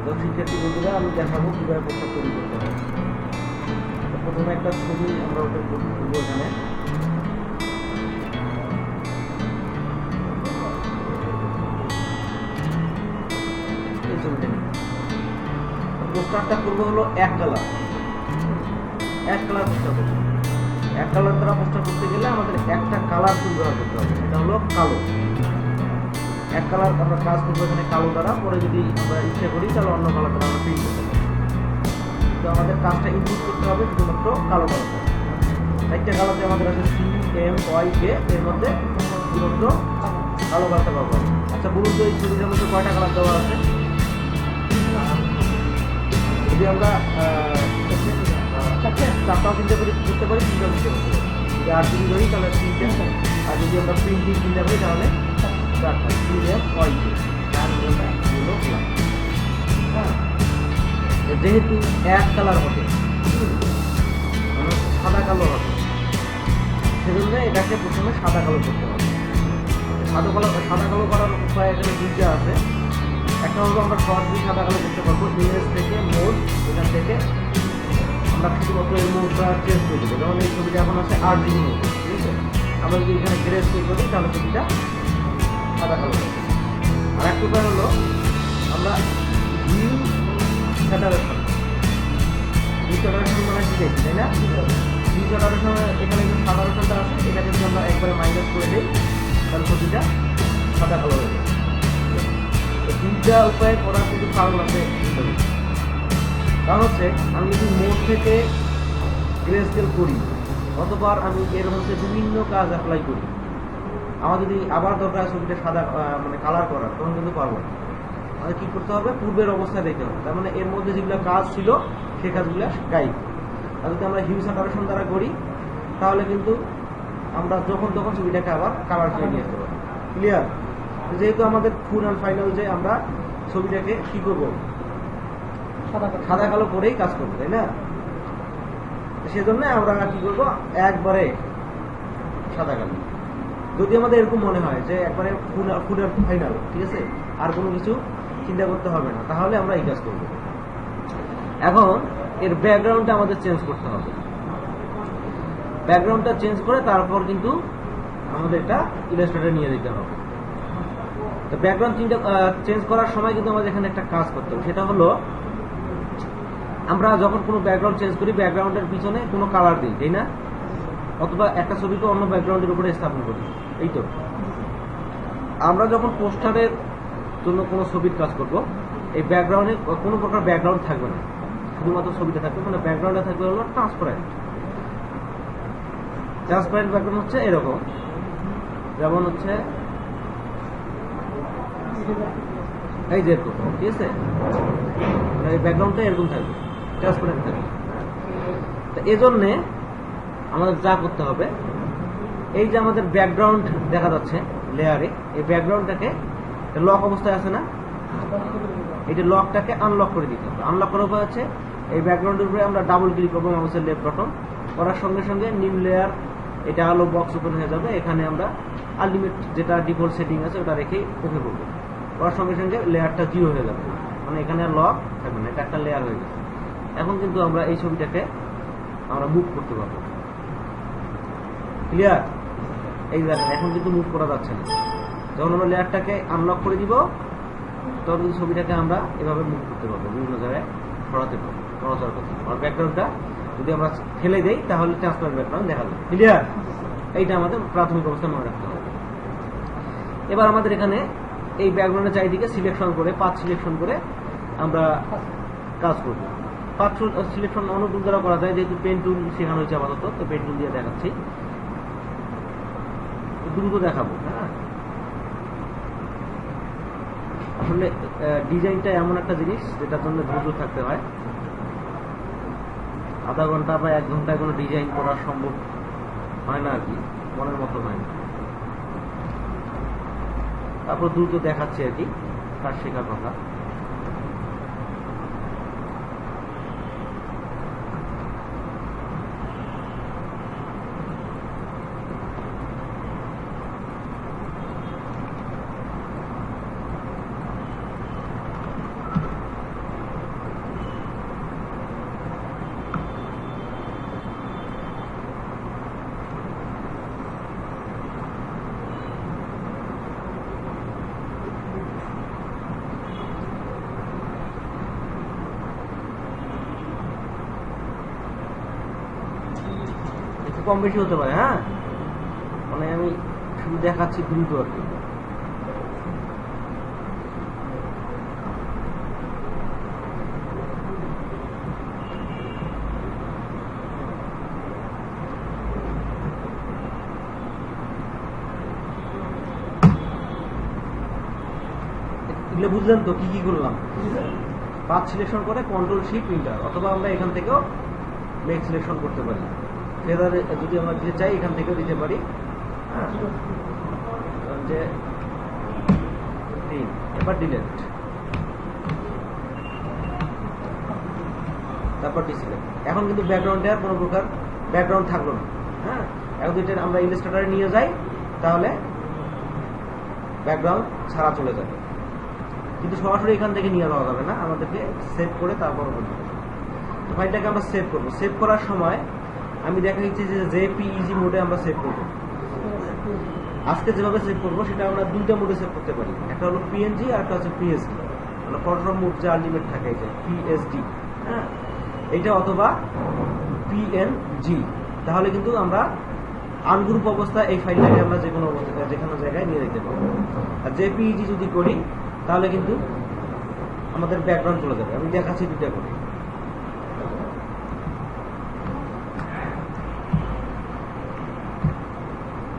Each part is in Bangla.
তো শিক্ষার্থী বন্ধুরা আমি দেখাবো কীভাবে পোস্টার তৈরি করতে হবে। তো প্রথমে একটা ছবি আমরা ওটা করবো এখানে। এই ছবিটা পোস্টারটা করবো হলো এক কালার পোস্টার করবো। এক কালার দ্বারা পোস্টার করতে গেলে আমাদের একটা কালার ব্যবহার করতে হবে, সেটা হলো কালো। এক কালার আমরা কাজ করবো এখানে কালো দ্বারা, পরে যদি আমরা ইচ্ছা করি তাহলে অন্য কালার দ্বারা আমরা প্রিন্ট করতে পারি। তো আমাদের কাজটা ইনপুট করতে হবে শুধুমাত্র কালো কালারটা। একটা কালারতে আমাদের আছে CMYK, এর মধ্যে শুধুমাত্র কালো কালারটা ব্যবহার। আচ্ছা বলুন তো এই ছবিটার মধ্যে কয়টা কালার দেওয়া আছে? যদি আমরা চারটাও কিনতে পারি, করতে পারি, তিনটাও কিনতে পারি। যদি 8 যদি ধরি তাহলে 3টে, আর যদি আমরা প্রিন্টিং কিনতে পারি তাহলে 4টা। CMYK, যেহেতু এক কালার হবে, সাদা কালো হবে, সেজন্য এটাকে প্রথমে সাদা কালো করতে হবে। সাদা কালো করার উপায় এখানে দুইটা আছে। একটা হলো আমরা সরাসরি সাদা কালো করতে পারবো, ইমেজ থেকে মোড, এখান থেকে আমরা শুধুমাত্র এই মোডটা চেঞ্জ করে দেবো। যেমন এই ছবিটা এখন আছে RGB মোড, ঠিক আছে? আমরা যদি এখানে গ্রেস তৈরি করি তাহলে ছবিটা সাদা কালো হবে। আর একটা উপায় হলো আমরা ভিউ স্যাটারেশন মানে কি দেখি, তাই না? ভিউ স্যাটারেশন এখানে যে সাদারেশনটা আছে, এটা যদি আমরা একবারে মাইনাস করে দিই তাহলে ছবিটা সাদা কালো হয়ে যায়। দুইটা উপায় করার কিন্তু কারণ আছে। কারণ হচ্ছে আমি যদি মোড থেকে গ্রেস্কেল করি, অথবা আমি এর মধ্যে বিভিন্ন কাজ অ্যাপ্লাই করি, আমার যদি আবার দরকার ছবিটা সাদা মানে কালার করার, তখন কিন্তু পারবো না। আমাদের কী করতে হবে? পূর্বের অবস্থায় দেখতে হবে। তার মানে এর মধ্যে যেগুলো কাজ ছিল সেই কাজগুলো গাইড। আর যদি আমরা হিউ স্যাটারেশন দ্বারা করি তাহলে কিন্তু আমরা যখন তখন ছবিটাকে আবার কালার করে নিয়ে আসতে পারি। ক্লিয়ার? যেহেতু আমাদের ফুল অ্যান্ড ফাইনাল যে আমরা ছবিটাকে কী করবো, সাদা কালো করেই কাজ করবো, তাই না? সেজন্য আমরা কী করবো, একবারে সাদা কালো। যদি আমাদের এরকম মনে হয় যে একবারে ফুল অ্যান্ড ফাইনাল, ঠিক আছে, আর কোনো কিছু চিন্তা করতে হবে না, তাহলে আমরা এই কাজ করবো। এখন এর ব্যাকগ্রাউন্ডটা আমাদের চেঞ্জ করতে হবে। ব্যাকগ্রাউন্ডটা চেঞ্জ করে তারপর কিন্তু আমাদের এটা ইলাস্ট্রেটরে নিয়ে দিতে হবে। তো ব্যাকগ্রাউন্ড চেঞ্জ করার সময় কিন্তু আমাদের এখানে একটা কাজ করতে হবে, সেটা হলো আমরা যখন কোনো ব্যাকগ্রাউন্ড চেঞ্জ করি, ব্যাকগ্রাউন্ডের পিছনে কোনো কালার দিই, তাই না? অথবা একটা ছবিকে অন্য ব্যাকগ্রাউন্ডের উপরে স্থাপন করি। এই তো আমরা যখন পোস্টারের জন্য কোনো ছবির কাজ করব, এই ব্যাকগ্রাউন্ডে কোনো প্রকার ব্যাকগ্রাউন্ড থাকবে না, শুধুমাত্র ছবিটা থাকবে। মানে ব্যাকগ্রাউন্ডে থাকবে হলো ট্রান্সপারেন্ট ব্যাকগ্রাউন্ড হচ্ছে এরকম, যেমন হচ্ছে এই যে এরকম, ঠিক আছে? এই ব্যাকগ্রাউন্ডটা এরকম থাকবে, ট্রান্সপারেন্ট থাকবে। তো এই জন্যে আমাদের যা করতে হবে, এই যে আমাদের ব্যাকগ্রাউন্ড দেখা যাচ্ছে লেয়ারে, এই ব্যাকগ্রাউন্ডটাকে লক অবস্থায় আছে না, এই যে লকটাকে আনলক করে দিতে হবে। আনলক করার উপায় হচ্ছে এই ব্যাকগ্রাউন্ডের উপরে আমরা ডাবল ক্লিক করবো মাউসের লেফট বাটন, করার সঙ্গে সঙ্গে নিউ লেয়ার, এটা হলো বক্স ওপেন হয়ে যাবে। এখানে আমরা আলটিমেট যেটা ডিফল্ট সেটিং আছে ওটা রেখে ওকে করবো। করার সঙ্গে সঙ্গে লেয়ারটা 0 হয়ে যাবে, মানে এখানে আর লক থাকবে না, এটা একটা লেয়ার হয়ে গেছে। এখন কিন্তু আমরা এই ছবিটাকে আমরা মুভ করতে পারবো। ক্লিয়ার? এই দেখেন এখন কিন্তু মুভ করা যাচ্ছে না। যখন আমরা লেয়ারটাকে আনলক করে দিব তখন কিন্তু ছবিটাকে আমরা এভাবে মুভ করতে পারবো, বিভিন্ন জায়গায় সরাতে পারবো, নড়াচড়া করতে পারবো। আর ব্যাকগ্রাউন্ডটা যদি আমরা ফেলে দেই তাহলে ট্রান্সপারেন্ট ব্যাকগ্রাউন্ড দেখা যাবে। ক্লিয়ার? এইটা আমাদের প্রাথমিক অবস্থায় মনে রাখতে হবে। এবার আমাদের এখানে এই ব্যাকগ্রাউন্ডের চারিদিকে সিলেকশন করে, পাথ সিলেকশন করে আমরা কাজ করব। পাথ সিলেকশন অন্য টুল দ্বারা করা যায়, যেহেতু পেন টুল শেখানো হয়েছে আপাতত, তো পেন টুল দিয়ে দেখাচ্ছি, দ্রুত দেখাবো। হ্যাঁ, আসলে ডিজাইনটা এমন একটা জিনিস যেটার জন্য ধৈর্য থাকতে হয়। আধা ঘন্টা বা 1 ঘন্টায় কোনো ডিজাইন করা সম্ভব হয় না আর কি, মনের মতো হয় না। তারপর দ্রুত দেখাচ্ছি আর কি কাজ শেখার কথা। কম বেশি হতে পারে। হ্যাঁ, মানে আমি শুধু দেখাচ্ছি দ্রুত আর কি। এগুলো বুঝলেন তো কি কি করলাম? পাথ সিলেকশন করে কন্ট্রোল শিফট এন্টার, অথবা আমরা এখান থেকেও মেক সিলেকশন করতে পারি। ফেদারে যদি আমরা দিতে চাই এখান থেকেও দিতে পারি। হ্যাঁ, যে 3 এবার ডিলিট, তারপর ডিসিলেক্ট। এখন কিন্তু ব্যাকগ্রাউন্ডে আর কোনো প্রকার ব্যাকগ্রাউন্ড থাকলো না। হ্যাঁ, এখন যদি আমরা ইলাস্ট্রেটরে নিয়ে যাই তাহলে ব্যাকগ্রাউন্ড ছাড়া চলে যাবে, কিন্তু সরাসরি এখান থেকে নিয়ে যাওয়া যাবে না, আমাদেরকে সেভ করে তারপর ফাইলটাকে আমরা সেভ করবো। সেভ করার সময় আমি দেখা যাচ্ছে যে জেপিইজি মোডে আমরা সেভ করবো। আজকে যেভাবে সেভ করবো সেটা আমরা দুইটা মোডে সেভ করতে পারি, একটা হলো পিএনজি আর একটা হচ্ছে পিএসডি, মানে ফটোগ্রাফ মোড যে আলটিমেট থাকে এই যে পিএসডি। হ্যাঁ, এইটা অথবা পিএনজি, তাহলে কিন্তু আমরা আনগ্রুপ অবস্থায় এই ফাইলটাকে আমরা যে কোনো অবস্থায় যে কোনো জায়গায় নিয়ে যেতে পারবো। আর জেপিইজি যদি করি তাহলে কিন্তু আমাদের ব্যাকগ্রাউন্ড চলে যাবে। আমি দেখাচ্ছি দুইটা করে।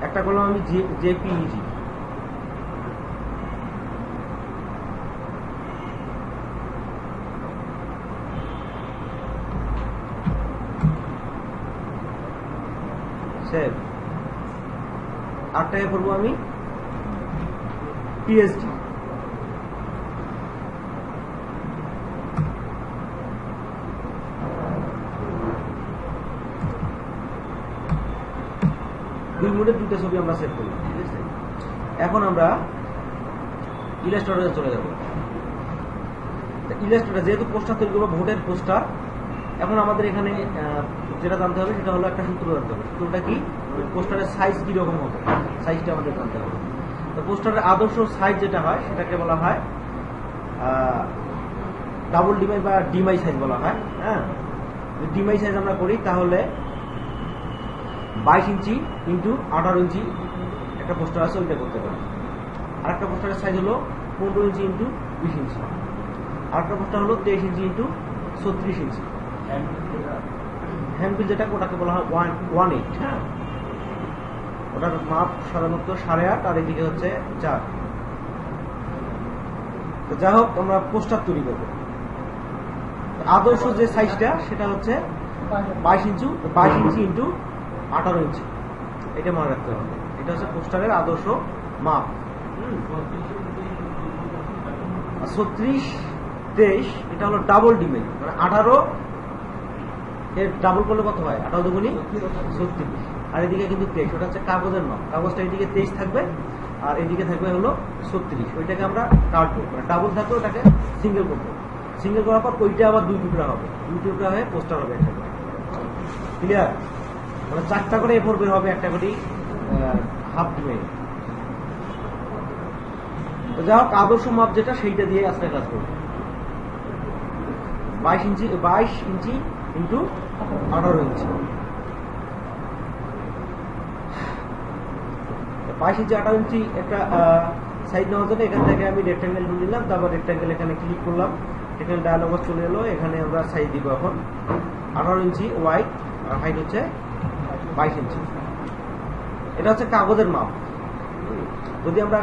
একটা করলাম আমি জেপিইজি, সেভ। আরটাকে করবো আমি পিএসডি। দুই মোডে দুইটা ছবি আমরা সেভ করলাম। ঠিক আছে, এখন আমরা ইলাস্ট্রেটরে চলে যাব। ইলাস্ট্রেটর যেহেতু পোস্টার তৈরি করবো, ভোটের পোস্টার, এখন আমাদের এখানে যেটা জানতে হবে সেটা হলো একটা সূত্র জানতে হবে। সূত্রটা কি? পোস্টারের সাইজ কিরকম হবে, সাইজটা আমাদের জানতে হবে। তো পোস্টারের আদর্শ সাইজ যেটা হয় সেটাকে বলা হয় ডাবল ডিমাই বা ডিমাই সাইজ বলা হয়। হ্যাঁ, যদি ডিমাই সাইজ আমরা করি তাহলে 22 ইঞ্চি ইন্টু 18 ইঞ্চি একটা পোস্টার আছে, ওইটা করতে পারি। আর একটা পোস্টারের সাইজ হলো 15 ইঞ্চি ইন্টু 20 ইঞ্চি। আর একটা পোস্টার হলো 23 ইঞ্চি ইন্টু 36 ইঞ্চি। হ্যান্ডবিল যেটা, ওটাকে বলা হয় 1/8। হ্যাঁ, ওটার মাপ সাধারণত 8.5, আর এদিকে হচ্ছে 4। তো যাই হোক, আমরা পোস্টার তৈরি করব। আদর্শ যে সাইজটা সেটা হচ্ছে 22 ইঞ্চি ইন্টু 18 ইঞ্চি। এটা মনে রাখতে হবে, এটা হচ্ছে পোস্টারের আদর্শ মাপ। 36-23 এটা হলো ডাবল ডিমেল, মানে 18 এর ডাবল করলে কত হয়? 18 দুগুণী 36। আর এদিকে কিন্তু 23, ওটা হচ্ছে কাগজের মাপ। কাগজটা এদিকে 23 থাকবে আর এদিকে থাকবে হলো 36। ওইটাকে আমরা কাটবো, মানে ডাবল থাকবে ওটাকে সিঙ্গেল করবো। সিঙ্গেল করার পর ওইটা আবার 2 টুকরা হবে, 2 টুকরা হয়ে পোস্টার হবে একটা করে। ক্লিয়ার? মানে 4টা করে এ4 বের হবে, একটা করে হাফ ডিমেল। তো যাই হোক, আদর্শ মাপ যেটা সেইটা দিয়ে আজকে কাজ করবো। 22 ইঞ্চি ইন্টু 18 ইঞ্চি। 22 ইঞ্চি 18 ইঞ্চি একটা সাইড নেওয়ার জন্য এখান থেকে আমি রেক্ট্যাঙ্গেল টুল নিলাম, তারপর রেক্ট্যাঙ্গেল এখানে ক্লিক করলাম, এখানে ডায়ালগ বক্স চলে এলো। এখানে আমরা সাইজ দিব এখন 18 ইঞ্চি ওয়াইড, আর হাইট হচ্ছে 22 ইঞ্চি। এটা হচ্ছে কাগজের মাপ। যদি আমরা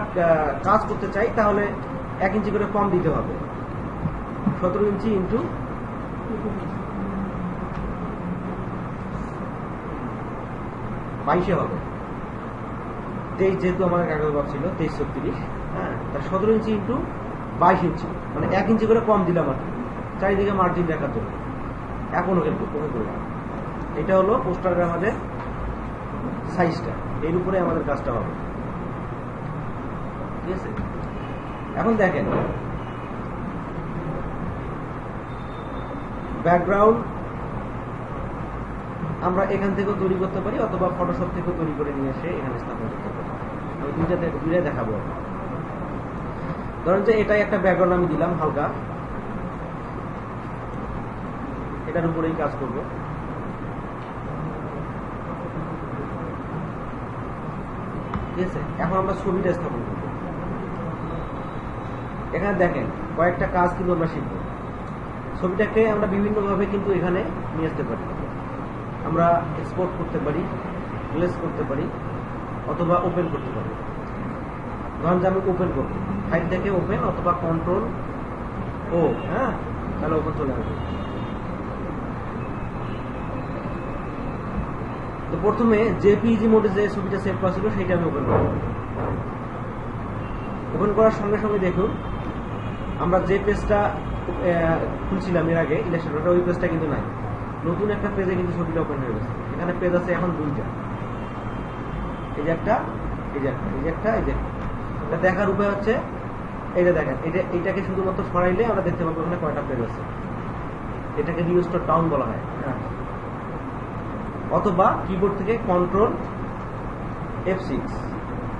কাজ করতে চাই তাহলে 1 ইঞ্চি করে কম দিতে হবে। 17 ইঞ্চি ইন্টু 22 হবে। 23 যেহেতু আমার কাগজ মাপ ছিল 23-36। হ্যাঁ, তার 17 ইঞ্চি ইন্টু 22 ইঞ্চি, মানে 1 ইঞ্চি করে কম দিলাম আর কি, চারিদিকে মার্জিন দেখার জন্য। এখনো কিন্তু কমে করলাম। এটা হলো পোস্টারের আমাদের সাইজটা, এর উপরে আমাদের কাজটা হবে। ঠিক আছে, এখন দেখেন ব্যাকগ্রাউন্ড আমরা এখান থেকেও তৈরি করতে পারি, অথবা ফটোশপ থেকেও তৈরি করে নিয়ে এসে এখানে স্থাপন করতে পারি। আমি দুইটাই দেখাবো। ধরেন যে এটাই একটা ব্যাকগ্রাউন্ড আমি দিলাম হালকা, এটার উপরেই কাজ করব। ঠিক আছে। এখন আমরা ছবিটা স্থাপন করব। এখানে দেখেন কয়েকটা কাজ কিন্তু আমরা শিখব। ছবিটাকে আমরা বিভিন্নভাবে কিন্তু এখানে নিয়ে আসতে পারি। আমরা এক্সপোর্ট করতে পারি, প্লেস করতে পারি, অথবা ওপেন করতে পারি। ধরুন যে আমি ওপেন করব, ফাইল থেকে ওপেন অথবা কন্ট্রোল ও, হ্যাঁ, তাহলে ওপেন চলে আসবে। তো প্রথমে জেপিইজি মোডে যে ছবিটা সেভ করা ছিল সেটা আমি ওপেন করব। ওপেন করার সঙ্গে সঙ্গে দেখুন আমরা যে পেজটা খুলছিলাম এর আগে ইলাস্ট্রেটরে, ওই পেজটা কিন্তু নাই। নতুন একটা পেজে কিন্তু ছবিটা ওপেন হয়ে গেছে। এখানে পেজ আছে এখন দুইটা, এই যে একটা, এই যে একটা, এই যে একটা, এই যে একটা। দেখার উপায় হচ্ছে এই যে দেখেন, এইটাকে শুধুমাত্র সরাইলে আমরা দেখতে পাবো এখানে কয়টা পেজ আছে। এটাকে রিস্টোর ডাউন বলা হয়। হ্যাঁ, অথবা কিবোর্ড থেকে কন্ট্রোল F6,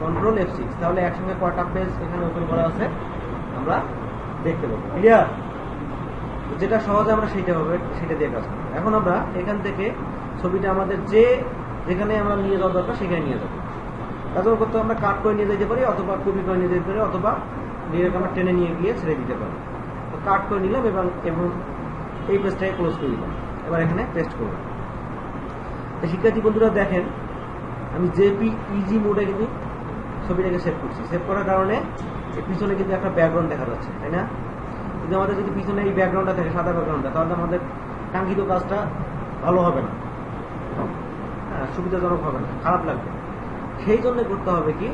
কন্ট্রোল F6, তাহলে একসঙ্গে কয়টা পেজ এখানে ওপেন করা আছে আমরা দেখতে পাবো। ক্লিয়ার? যেটা সহজে আমরা সেটা দিয়ে কাজ করবো। এখন আমরা এখান থেকে ছবিটা আমাদের যেখানে আমরা নিয়ে যাওয়া দরকার সেখানে নিয়ে যাবো। তারপর করতে আমরা কাট করে নিয়ে যেতে পারি, অথবা কপি করে নিয়ে যেতে পারি, অথবা ডিরেক্ট আমরা টেনে নিয়ে গিয়ে ছেড়ে দিতে পারি। তো কাট করে নিলাম এবং এই পেজটাকে ক্লোজ করে দিলাম। এবার এখানে পেস্ট করব। শিক্ষার্থী বন্ধুরা দেখেন, আমি জেপিইজি মোডে কিন্তু ছবিটাকে সেভ করছি। সেভ করার কারণে পিছনে কিন্তু একটা ব্যাকগ্রাউন্ড দেখা যাচ্ছে, তাই না? কিন্তু আমাদের যদি পিছনে এই ব্যাকগ্রাউন্ডটা থাকে, সাদা ব্যাকগ্রাউন্ডটা, তাহলে আমাদের কাঙ্ক্ষিত কাজটা ভালো হবে না, হ্যাঁ, সুবিধাজনক হবে না, খারাপ লাগবে। সেই জন্য করতে হবে কি,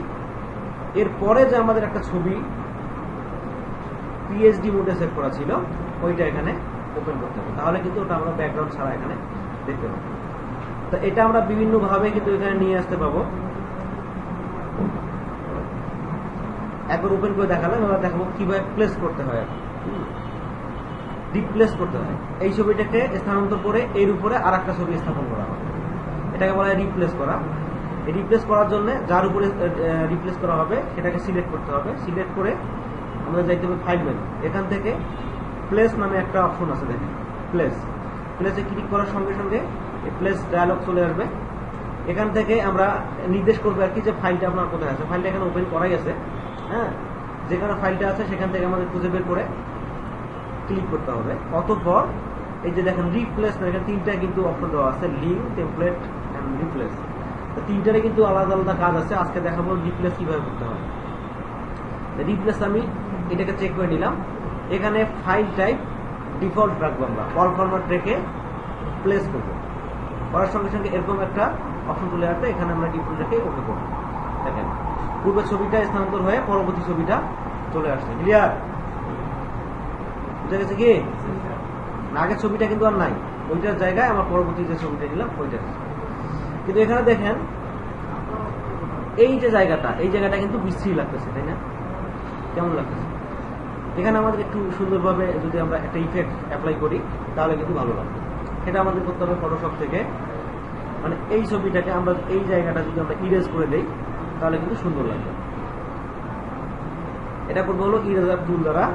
এরপরে যে আমাদের একটা ছবি পিএইচডি মোডে সেভ করা ছিল ওইটা এখানে ওপেন করতে হবে। তাহলে কিন্তু ওটা আমরা ব্যাকগ্রাউন্ড ছাড়া এখানে দেখতে পাবো। তো এটা আমরা বিভিন্নভাবে কিন্তু এখানে নিয়ে আসতে পাবো। একবার ওপেন করে দেখালাম, এবার দেখাবো কিভাবে প্লেস করতে হয়, রিপ্লেস করতে হয়। এই ছবিটাকে স্থানান্তর করে এর উপরে আর একটা ছবি স্থাপন করা হয়, এটাকে বলা হয় রিপ্লেস করা। এই রিপ্লেস করার জন্য যার উপরে রিপ্লেস করা হবে সেটাকে সিলেক্ট করতে হবে। সিলেক্ট করে আমরা যাইতে হবে ফাইল মেনু। এখান থেকে প্লেস নামে একটা অপশন আছে, দেখেন প্লেসে ক্লিক করার সঙ্গে সঙ্গে এই প্লেস ডায়ালগ চলে আসবে। এখান থেকে আমরা নির্দেশ করবো আর কি যে ফাইলটা আপনার কোথায় আছে। ফাইলটা এখানে ওপেন করাই আছে, হ্যাঁ, যেখানে ফাইলটা আছে সেখান থেকে আমাদের খুঁজে বের করে ক্লিক করতে হবে। অতঃপর এই যে দেখেন রিপ্লেস, এখানে তিনটা কিন্তু অপশন দেওয়া আছে, লিঙ্ক, টেমপ্লেট এন্ড রিপ্লেস। তো তিনটারে কিন্তু আলাদা আলাদা কাজ আছে। আজকে দেখাবো রিপ্লেস কিভাবে করতে হয়। রিপ্লেস আমি এটাকে চেক করে নিলাম। এখানে ফাইল টাইপ ডিফল্ট রাখবো, আমরা অল ফরম্যাট রেখে প্লেস করবো। করার সঙ্গে সঙ্গে এরকম একটা অপশন চলে আসবে, এখানে আমরা ডিফল্ট রেখে ওকে করবো। দেখেন পূর্বের ছবিটা স্থানান্তর হয়ে পরবর্তী ছবিটা চলে আসছে। ক্লিয়ার? বুঝা গেছে কি? আগের ছবিটা কিন্তু আর নাই, ওইটার জায়গায় আমার পরবর্তী যে ছবিটা নিলাম ওইটা। কিন্তু এখানে দেখেন এই যে জায়গাটা, এই জায়গাটা কিন্তু বিশ্রী লাগতেছে, তাই না? কেমন লাগতেছে? এখানে আমাদের একটু সুন্দরভাবে যদি আমরা একটা ইফেক্ট অ্যাপ্লাই করি তাহলে কিন্তু ভালো লাগবে। সেটা আমাদের করতে হবে ফটোশপ থেকে, মানে এই ছবিটাকে আমরা এই জায়গাটা যদি আমরা ইরেজ করে দেই তাহলে কিন্তু সুন্দর লাগবে। এটা করবো হলো ইরেজার টুল দ্বারা।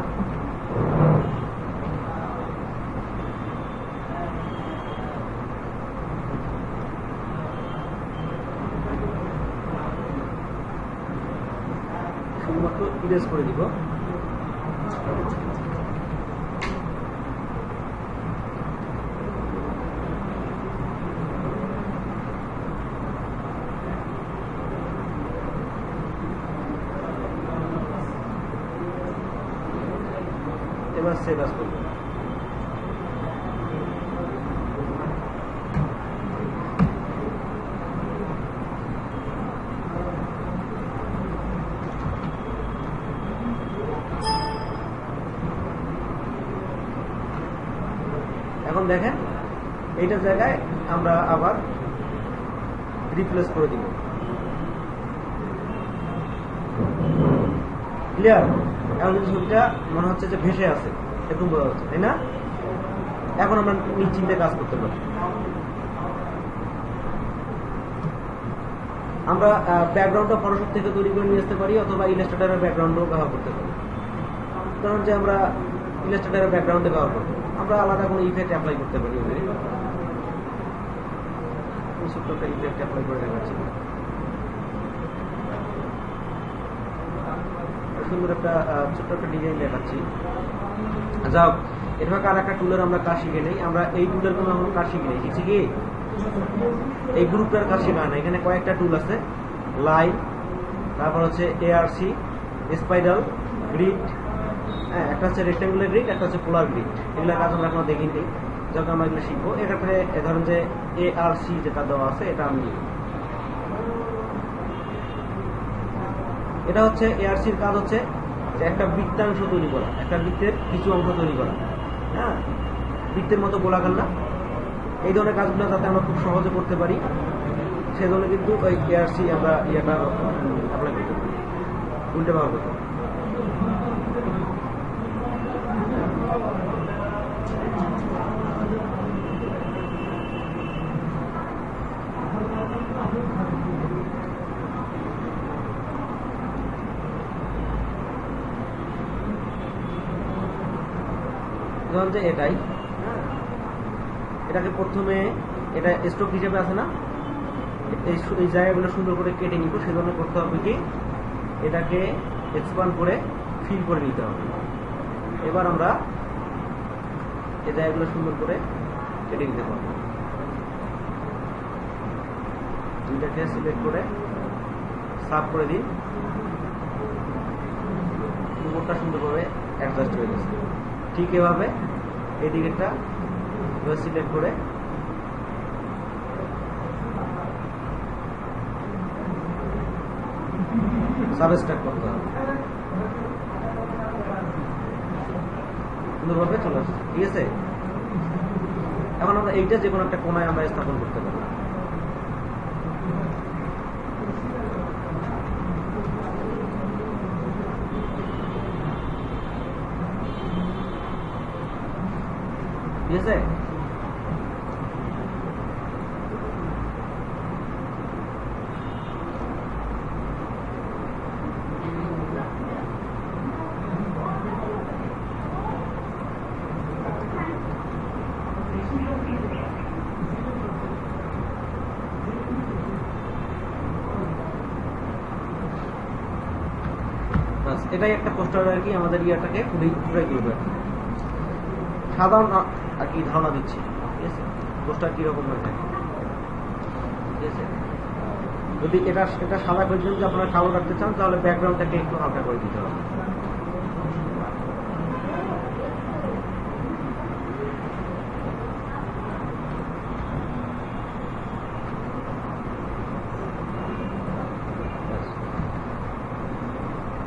শুধুমাত্র ইরেজ করে দিব। এবার সেভ অ্যাজ করব। এখন দেখেন এইটার জায়গায় আমরা আবার রিপ্লেস করে দিব। ক্লিয়ার? এখন কিন্তু ছবিটা মনে হচ্ছে যে ভেসে আছে, এরকম বোঝা যাচ্ছে, তাই না? এখন আমরা নিশ্চিন্তে কাজ করতে পারি। আমরা ব্যাকগ্রাউন্ডটা ফটোশপ থেকে তৈরি করে নিয়ে আসতে পারি, অথবা ইলাস্ট্রেটরের ব্যাকগ্রাউন্ডও ব্যবহার করতে পারি। কারণ যে আমরা ইলাস্ট্রেটরের ব্যাকগ্রাউন্ডে ব্যবহার করবো, আমরা আলাদা কোনো ইফেক্ট অ্যাপ্লাই করতে পারি। ছোট্ট একটা ইফেক্ট অ্যাপ্লাই করে দেখাচ্ছি। সুন্দর একটা ছোট্ট একটা ডিজাইন দেখাচ্ছি। যাও এরপর আর একটা টুলের আমরা কাজ শিখে নেই। আমরা এই টুলের কোনো এখন কাজ শিখে নেই, শিখছি কি এই গ্রুপটার কাজ শেখা না। এখানে কয়েকটা টুল আছে, লাইন, তারপর হচ্ছে এআরসি, স্পাইরাল, গ্রিড, হ্যাঁ একটা হচ্ছে রেক্টাঙ্গুলার গ্রিড, একটা হচ্ছে পোলার গ্রিড। এগুলোর কাজ আমরা এখনো দেখিনি, যখন আমরা এগুলো শিখবো। এক্ষেত্রে ধরেন যে এআরসি যেটা দেওয়া আছে এটা আমি, এটা হচ্ছে এআরসির কাজ হচ্ছে যে একটা বৃত্তাংশ তৈরি করা, একটা বৃত্তের কিছু অংশ তৈরি করা, হ্যাঁ বৃত্তের মতো গোলাকার না, এই ধরনের কাজগুলো যাতে আমরা খুব সহজে করতে পারি সেজন্য কিন্তু ওই এআরসি আমরা ইয়েটা অ্যাপ্লাই করতে পারি, উল্টে ব্যবহার করতে পারি। ধরুন যে এটাই, এটাকে প্রথমে এটা স্ট্রোক হিসেবে আছে না, এই জায়গাগুলো সুন্দর করে কেটে নিব। সেজন্য করতে হবে কি এটাকে এক্সপান্ড করে ফিল করে নিতে হবে। এবার আমরা এই জায়গাগুলো সুন্দর করে কেটে নিতে পারবো। দুইটাকে সিলেক্ট করে সাফ করে দিন, উপরটা সুন্দরভাবে অ্যাডজাস্ট হয়ে গেছে। ঠিক এভাবে এই দিকেরটা সিলেক্ট করে সাবস্ট্রাক্ট করতে হবে, সুন্দরভাবে চলে আসছে। ঠিক আছে, এখন আমরা এইটা যে কোনো একটা কোণায় আমরা স্থাপন করতে পারি। ঠিক আছে, এটাই একটা পোস্টার আর কি আমাদের ইয়াটাকে পুরাই করবে। সাধারণ আর কি ধারণা দিচ্ছি, ঠিক আছে, পোস্টার কিরকম হয়ে থাকে। ঠিক আছে, যদি এটা সাদা করে যদি আপনারা কালো রাখতে চান তাহলে ব্যাকগ্রাউন্ডটাকে একটু হালকা করে দিতে হবে।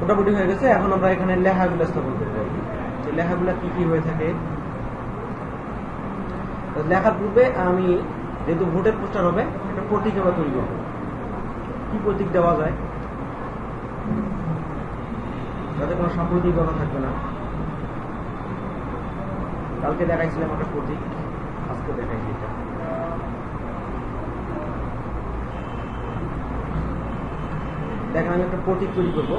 মোটামুটি হয়ে গেছে। এখন আমরা এখানে লেখাগুলো স্থাপন করবো। লেখাগুলো কি কি হয়ে থাকে, লেখার পূর্বে আমি যেহেতু ভোটের পোস্টার হবে একটা প্রতীক আমরা তৈরি করবো। কি প্রতীক দেওয়া যায় যাতে কোনো সাম্প্রতিকতা থাকবে না। কালকে দেখাইছিলাম একটা প্রতীক, আজকে দেখাইছি এটা। দেখেন আমি একটা প্রতীক তৈরি করবো।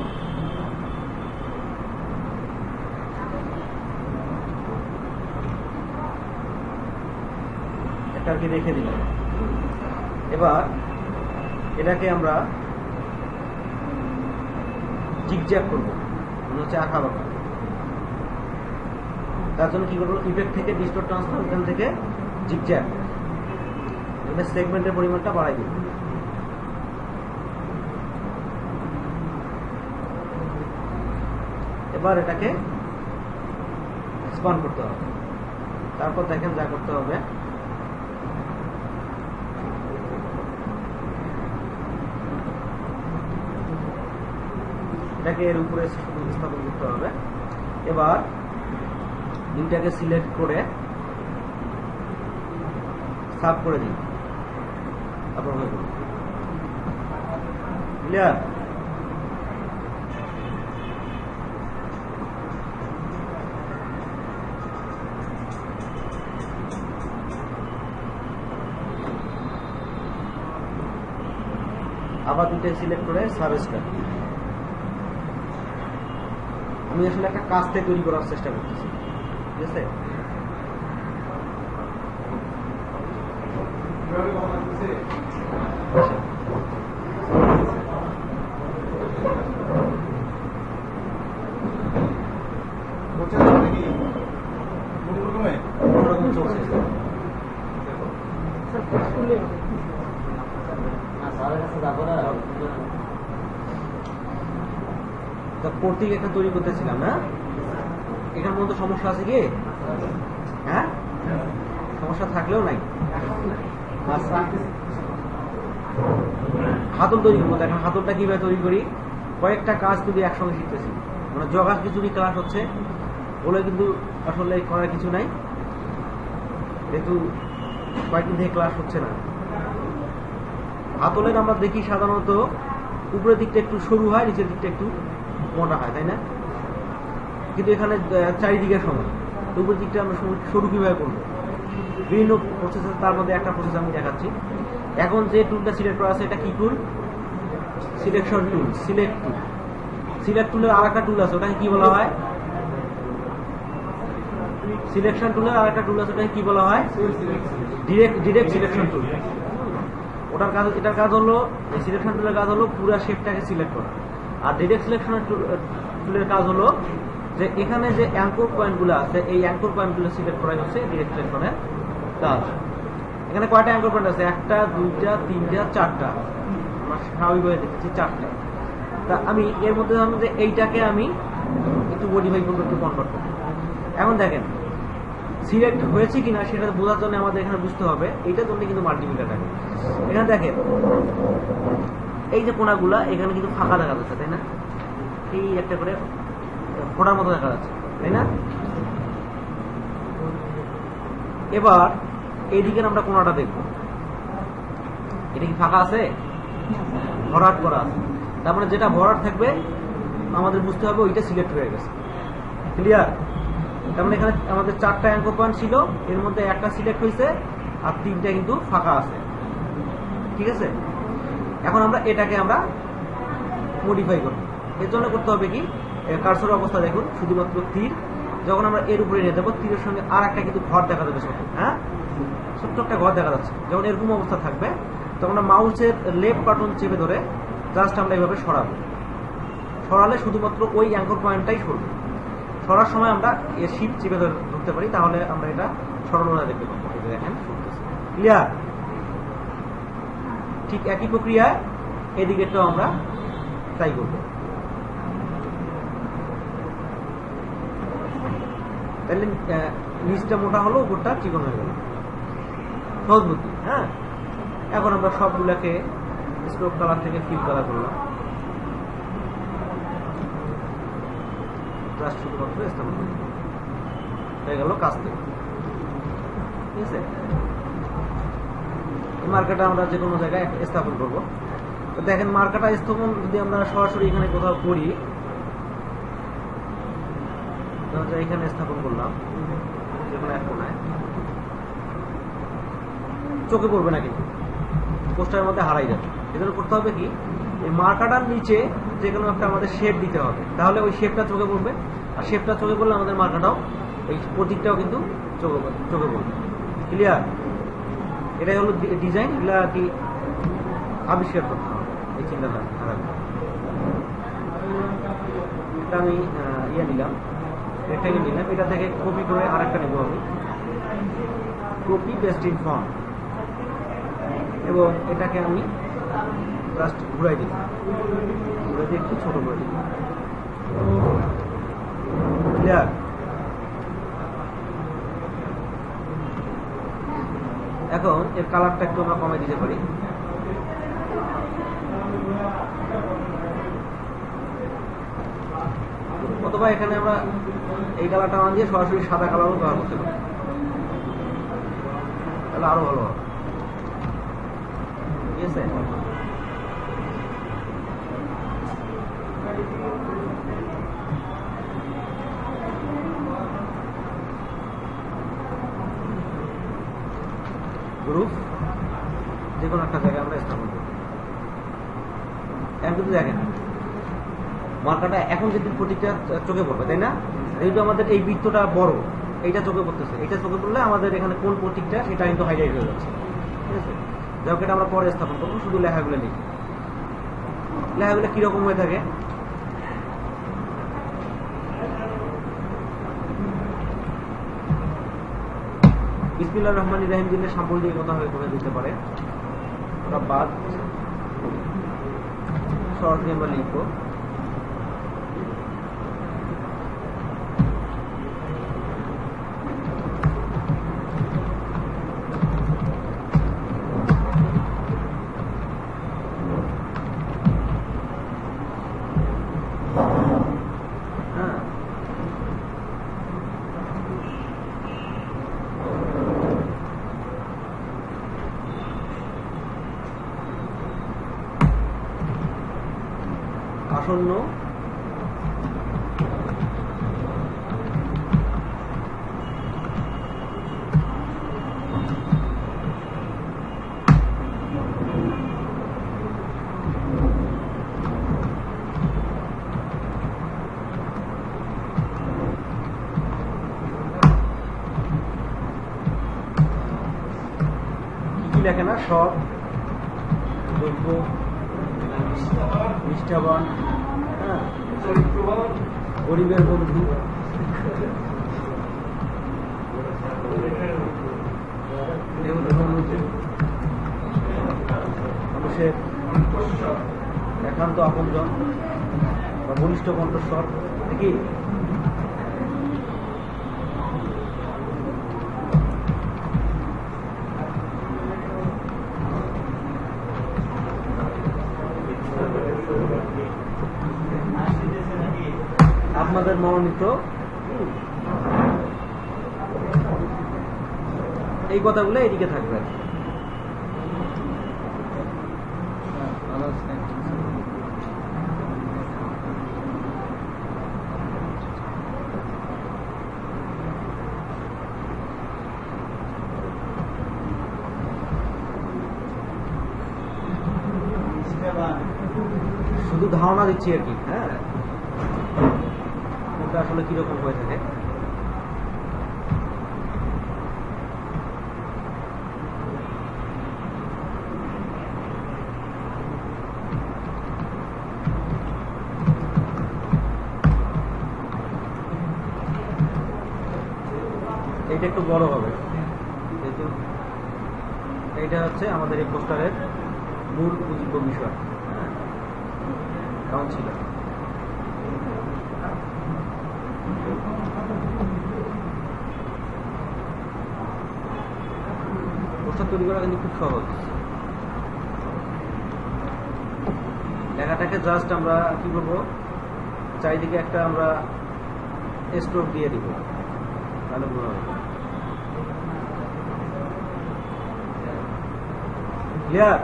রেখে দিলাম। এবার এটাকে আমরা জিগজ্যাগ করবো, মনে হচ্ছে আঁকা বাঁকা। তার জন্য কি করবো, ইফেক্ট থেকে ডিস্টর্ট ট্রান্সফর্ম, এখান থেকে জিগজ্যাগ, সেগমেন্টের পরিমাণটা বাড়াই দিব। এবার এটাকে এক্সপান্ড করতে হবে। তারপর দেখেন যা করতে হবে, এটাকে এর উপরে স্থাপন করতে হবে। এবার দুইটাকে সিলেক্ট করে সাব করে দিন, তারপর হয়ে যাবে ক্লিয়ার। আবার দুইটা সিলেক্ট করে সাবস্ক্রাইব। আমি আসলে একটা কাজতে তৈরি করার চেষ্টা করতেছি, ঠিক আছে। আচ্ছা, প্রতীক একটা তৈরি করতেছিলাম না, এখান মধ্যে সমস্যা আছে কি? হ্যাঁ, সমস্যা থাকলেও নাই। হাতল তৈরি করবো। দেখেন হাতলটা কিভাবে তৈরি করি, কয়েকটা কাজ কিন্তু একসঙ্গে শিখতেছি। মানে জগা খিচুড়ি ক্লাস হচ্ছে বলে কিন্তু আসলে করার কিছু নাই, যেহেতু কয়েকদিন থেকে ক্লাস হচ্ছে না। হাতলের আমরা দেখি সাধারণত উপরের দিকটা একটু সরু হয়, নিচের দিকটা একটু মোটা হয়, তাই না? কিন্তু এখানে চারিদিকে সমান। উপরের দিকটা আমরা সরু কিভাবে করবো, বিভিন্ন প্রসেস, তার মধ্যে একটা প্রসেস আমি দেখাচ্ছি। এখন যে টুলটা সিলেক্ট করা আছে এটা কি টুল? সিলেকশন টুল, সিলেক্ট টুল। সিলেক্ট টুলের আর একটা টুল আছে, ওটাকে কি বলা হয়? সিলেকশন টুলের আর একটা টুল আছে, ওটাকে কি বলা হয়? Direct selection tool. ওটার কাজ, এটার কাজ হলো, এই সিলেকশন টুলের কাজ হলো পুরো শেপটাকে সিলেক্ট করা। আর ডিরেক্ট সিলেকশন টুলের কাজ হলো যে এখানে যে অ্যাঙ্কর পয়েন্টগুলো আছে, এই অ্যাঙ্কর পয়েন্টগুলো সিলেক্ট করাই হচ্ছে ডিরেক্ট সিলেকশনের কাজ। এখানে কয়টা অ্যাঙ্কর পয়েন্ট আছে? একটা, দুইটা, তিনটা, চারটা। আমরা স্বাভাবিকভাবে দেখেছি চারটা। তা আমি এর মধ্যে ধরুন যে এইটাকে আমি একটু মডিফাই করবো, একটু কনভার্ট করবো। এখন দেখেন সিলেক্ট হয়েছে কিনা সেটা বোঝার জন্য আমাদের এখানে বুঝতে হবে, এইটার জন্য কিন্তু মাল্টিমিটার থাকে। এখানে দেখেন এই যে কোণাগুলা এখানে কিন্তু ফাঁকা দেখা যাচ্ছে, তাই না? এই একটা করে ফোটার মতো দেখা যাচ্ছে, তাই না? এবার এইদিকে আমরা কোণাটা দেখবো, এটা কি ফাঁকা আছে? ভরাট করা আছে। তার মানে যেটা ভরাট থাকবে আমাদের বুঝতে হবে ওইটা সিলেক্ট হয়ে গেছে। ক্লিয়ার? তার মানে এখানে আমাদের চারটা অ্যাঙ্কর পয়েন্ট ছিল, এর মধ্যে একটা সিলেক্ট হয়েছে আর তিনটা কিন্তু ফাঁকা আছে। ঠিক আছে, এখন আমরা এটাকে আমরা মডিফাই করব। এর জন্য করতে হবে কি, কার্সর অবস্থা দেখুন, শুধুমাত্র তীর যখন আমরা এর উপরে নিয়ে যাবো, তীরের সঙ্গে আর একটা কিন্তু ঘর দেখা যাবে ছোট। হ্যাঁ, ছোট্ট একটা ঘর দেখা যাচ্ছে। যখন এরকম অবস্থা থাকবে তখন আমরা মাউসের লেফট বাটন চেপে ধরে জাস্ট আমরা এইভাবে সরাবো। সরালে শুধুমাত্র ওই অ্যাঙ্কর পয়েন্টটাই সরবে। সরার সময় আমরা এর শিফট চেপে ধরতে পারি, তাহলে আমরা এটা সরানো দেখতে পাবো। দেখেন সরতেছে। ক্লিয়ার? ঠিক একই প্রক্রিয়ায় এদিকেরটাও আমরা ট্রাই করব। তাহলে নিচটা মোটা হলো, উপরটা চিকন হয়ে গেল। সহজ বুদ্ধি। হ্যাঁ, এখন আমরা সবগুলাকে স্ট্রোক কালার থেকে ফিল কালার করলাম, জাস্ট শুধুমাত্র স্থাপন হয়ে গেল কাজ থেকে। ঠিক আছে, এই মার্কাটা আমরা যে কোনো জায়গায় স্থাপন করবো। তো দেখেন মার্কাটা স্থাপন যদি আমরা সরাসরি এখানে কোথাও করি, এখানে স্থাপন করলাম, যেখানে এক কোণায় চোখে পড়বে না, কিন্তু পোস্টারের মধ্যে হারাই যাবে। এজন্য করতে হবে কি, এই মার্কাটার নিচে যে কোনো একটা আমাদের শেপ দিতে হবে, তাহলে ওই শেপটা চোখে পড়বে। আর শেপটা চোখে পড়লে আমাদের মার্কাটাও, এই প্রতীকটাও কিন্তু চোখে পড়বে। ক্লিয়ার? এটাই হলো ডিজাইন। এগুলা কি আবিষ্কার করতে হবে, এই চিন্তাধারা। এটা আমি নিলাম, রেক্টাঙ্গেল নিলাম, এটা থেকে কপি করে আরেকটা নেব আমি, কপি পেস্ট ইন ফর্ম, এবং এটাকে আমি জাস্ট ঘুরাই দিই, ঘুরে দিয়ে একটু ছোট করে দিই। ক্লিয়ার? এখন এর কালারটা একটু আমরা কমাই দিতে পারি। অথবা এখানে আমরা এই কালারটা না দিয়ে সরাসরি সাদা কালারও ব্যবহার করতে পারি, তাহলে আরো ভালো হবে। ঠিক আছে, গ্রুপ যে কোনো একটা জায়গায় আমরা স্থাপন করি। এখন কিন্তু দেখেন মার্কাটা এখন যদি প্রতীকটা চোখে পড়বে, তাই না? যেহেতু আমাদের এই বৃত্তটা বড়, এইটা চোখে পড়তেছে, এইটা চোখে পড়লে আমাদের এখানে কোন প্রতীকটা সেটা কিন্তু হাইলাইট হয়ে যাচ্ছে। ঠিক আছে, যাকে এটা আমরা পরে স্থাপন করবো। শুধু লেখাগুলো লিখি। লেখাগুলো কিরকম হয়ে থাকে, বিসমিল্লাহির রহমানির রহিম দিলে সাম্বল দিয়ে কথা হয়ে দিতে পারে, ওটা বাদ সরাসরি আমরা লিখবো আসন্ন লেখে না সব দ্রব্য নিষ্ঠাবান, হ্যাঁ, গরিবের বন্ধু, মানুষের একান্ত আপনজন বা বলিষ্ঠ কণ্ঠস্বর দেখি। আপনাদের মনোনীত এই কথাগুলো এদিকে থাকবে। শুধু ধারণা দিচ্ছি আর কি, হ্যাঁ, আসলে কিরকম হয়ে থাকে। এইটা একটু বড় হবে, যেহেতু এইটা হচ্ছে আমাদের এই পোস্টারের মূল উদ্যোগ বিষয়, হ্যাঁ, কেমন ছিল। পোস্টার তৈরি করা কিন্তু খুব সহজ। লেখাটাকে জাস্ট আমরা কি করবো, চারিদিকে একটা আমরা স্ট্রোক দিয়ে দিব, তাহলে মনে হবে। ক্লিয়ার?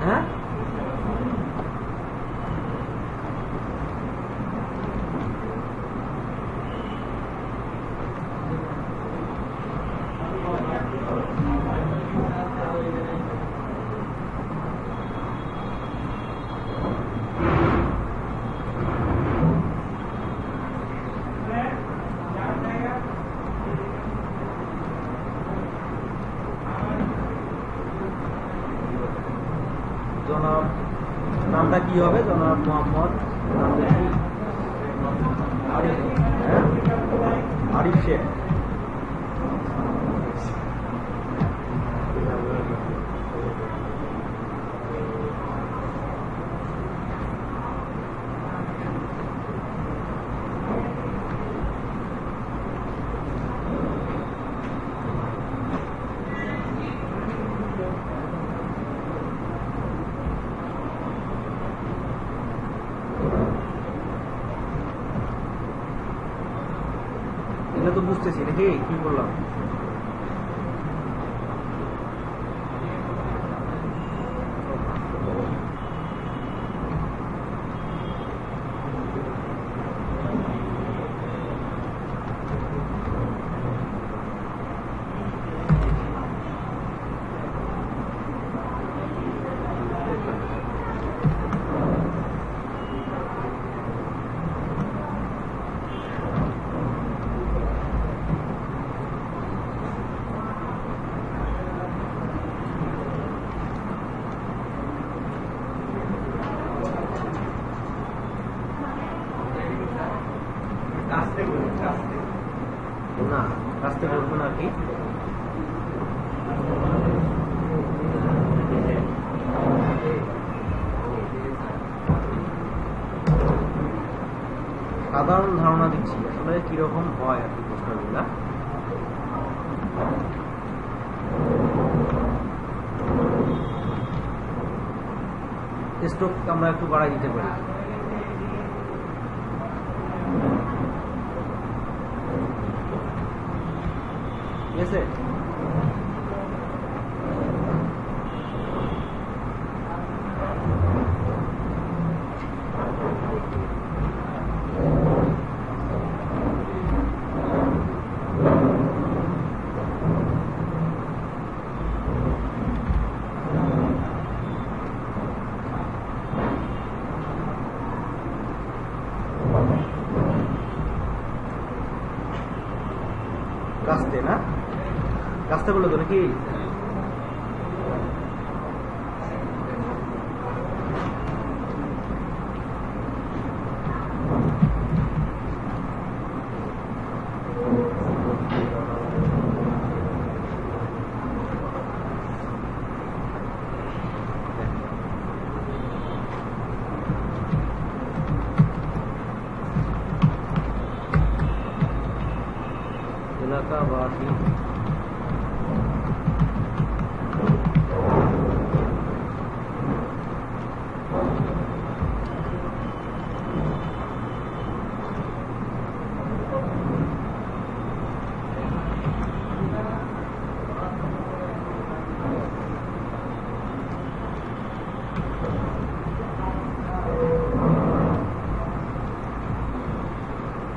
হ্যাঁ, জনাব নামটা কি হবে? জনাব মোহাম্মদ আরিফ শেখ। এটা তো বুঝতেছি নাকি কি বললাম। না, কাজতে বলবো না কি, সাধারণ ধারণা দিচ্ছি আসলে কিরকম হয় আর কি পোস্টারগুলা। স্ট্রোক আমরা একটু বাড়াই দিতে পারি। ঠিক আছে, কাজটা করলো তো নাকি? এলাকাবাসী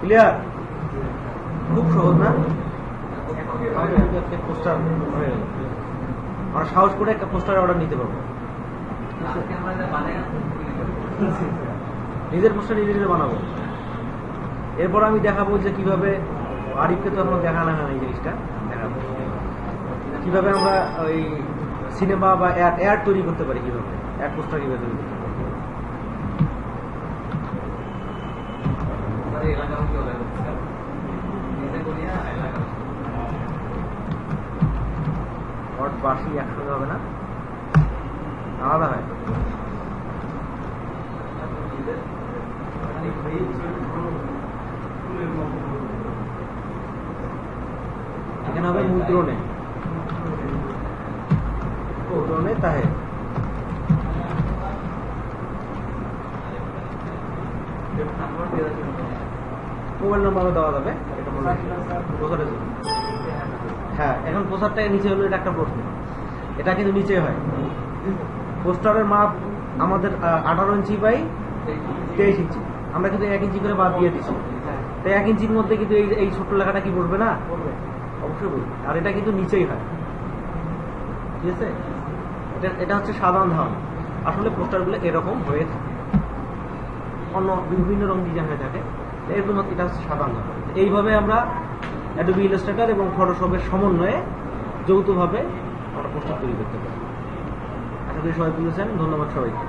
ক্লিয়ার? খুব সহজ না? পোস্টার আমরা সাহস করে একটা পোস্টার অর্ডার নিতে পারবো। নিজের পোস্টার নিজে বানাবো। এরপর আমি দেখাবো যে কিভাবে, আরিফকে তো আমরা দেখানো হয় এই জিনিসটা দেখাবো কিভাবে আমরা ওই সিনেমা বা অ্যাড তৈরি করতে পারি, কিভাবে অ্যাড পোস্টার কিভাবে তৈরি করতে পারি। বাসি একসঙ্গে হবে না, আলাদা হয়। এখানে হবে মুদ্রণে, মুদ্রণে তাহে মোবাইল নম্বর দেওয়া যাবে। এটা প্রচারের জন্য। হ্যাঁ, এখন পোস্টারটা নিচে হলো, এটা একটা প্রশ্ন। এটা কিন্তু নিচে হয়। পোস্টারের মাপ আমাদের 18 ইঞ্চি বাই 23 ইঞ্চি, আমরা কিন্তু 1 ইঞ্চি করে বাদ দিয়ে দিচ্ছি। তাই 1 ইঞ্চির মধ্যে কিন্তু এই ছোট্ট লেখাটা কি পড়বে না? অবশ্যই বলবে। আর এটা কিন্তু নিচেই হয়, ঠিক আছে? এটা হচ্ছে সাধারণ ধারণা। আসলে পোস্টারগুলো এরকম হয়ে থাকে, অন্য বিভিন্ন রং ডিজাইন হয়ে থাকে। এরকম এটা হচ্ছে সাধারণ ধারণা। এইভাবে আমরা অ্যাডোবি ইলাস্ট্রেটর এবং ফটোশপের সমন্বয়ে যৌথভাবে আমরা পোস্টার তৈরি করতে পারি। আশা করি সবাই বুঝেছেন। ধন্যবাদ সবাইকে।